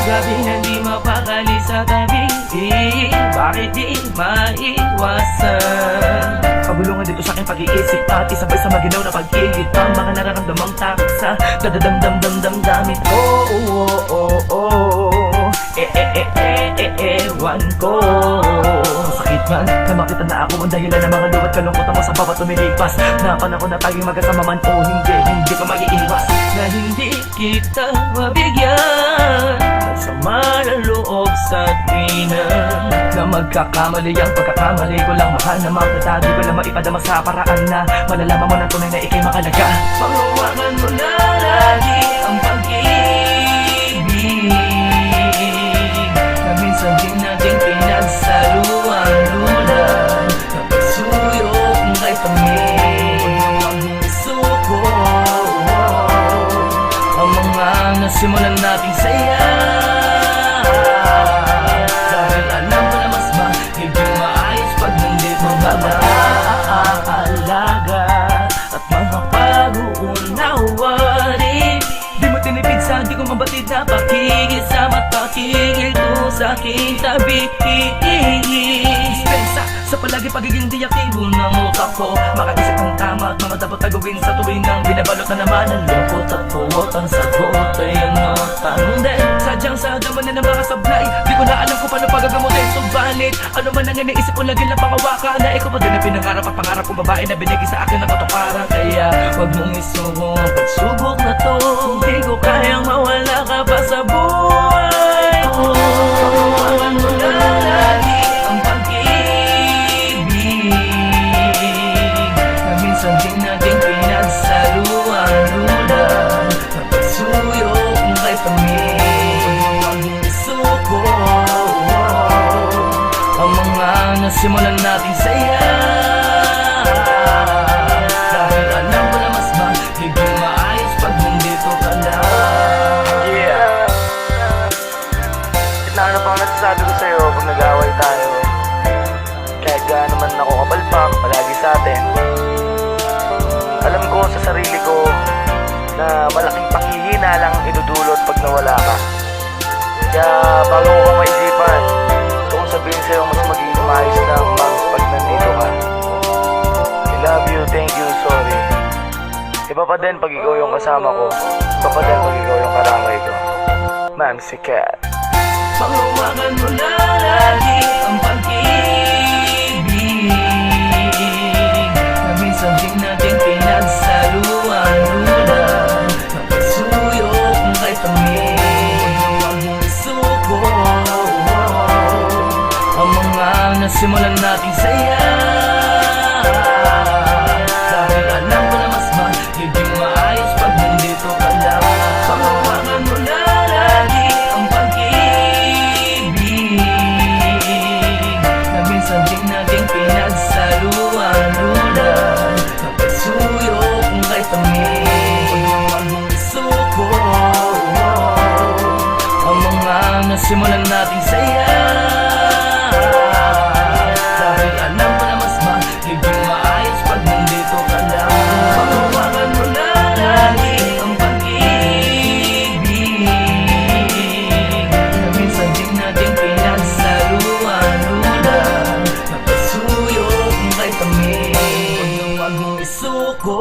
Gabing hindi mapakali sa tabi, bakit di maiwasan? Kabulungan dito sa aking pag-iisip at isabay sa maginaw na pag-igit ang mga nararamdamang takot sa dadadamdamdamdamdamin. Ewan ko. Sakit man na makita na ako ang dahilan ng mga luwat kalungkutan mo sa bawat lumilipas. Na panahon na tayong magkasama man o hindi ko mag-iiwas na hindi kita mabigyan. Sama ng loob sa tina na magkakamali ang pagkakamali ko lang. Mahal na makita, di ko lang maipadama sa paraan na malalaman mo na tunay na ikay makalaga. Panghawakan mo na lagi ang pag-ibig na minsan din natin pinagsaluan. Lulan na pagsuyok kay pamilya ang suko. Ang mga nasimulan nating saya, dahil alam ko na mas magiging maayos pag nandito ka na. Aalaga at mga pag-uunawarin, di mo tinipid sa di ko mabatid na pakikisama at pakikilto sa aking tabi. Dispensa sa palagi pagiging di aktibo ng utak ko, makaisip ng tama at mga dapat na gawin sa tuwing nang binabalot na naman ang lungkot at puwot. Ang sagot ay ano, tanong din sadyang sa daman na mga sablay. Di ko na alam kung paano pagagamutin. Subalit ano man ang iniisip ko, lagi lang pangawakan na ikaw pa din ang pinangarap at pangarap kong babae na binigay sa akin ng katuparan. Kaya wag mong isubo ang pagsubok na to, hindi ko kayang mawala ka pa sa buhay ko. Panghawakan mo na lagi ang pag-ibig na minsan din natin pinagsaluan. Lulan na pagsuyok kay pamilya ang suko. Ang mga nasimulan nating saya, dahil alam ko na mas magiging maayos pag nandito ka lang. Yeah. At na ano pang nasasabi ko sa'yo pag nag-away tayo, kahit gaano man ako kapalpak palagi sa atin, alam ko sa sarili ko na malaking panghihina lang ang idudulot pag nawala ka. Kaya bago ko ka maisipan, gusto kong sabihin sa'yo mas magiging maayos lang pag nandito ka. I love you, thank you, sorry. Iba pa din pag ikaw yung kasama ko, iba pa din pag ikaw yung karamay ko. Mamsi Cat. Panghawakan mo na lagi ang pag-ibig na minsan din natin pinagsaluan. Lulan na pagsuyok kay pamilya ang suko. Ang mga nasimulan nating saya, dahil alam ko na mas magiging maayos pag nandito ka lang. Panghawakan mo na lagi ang pag-ibig na minsan din natin pinagsaluan. Lulan na pagsuyok kay pamilya ang suko. Ang mga nasimulan nating saya, dahil alam ko na mas magiging maayos pag nandito ka lang. Panghawakan mo na lagi ang pag-ibig na minsan din natin pinagsaluan. Lulan na pagsuyok kay pamilya, wag mong isuko.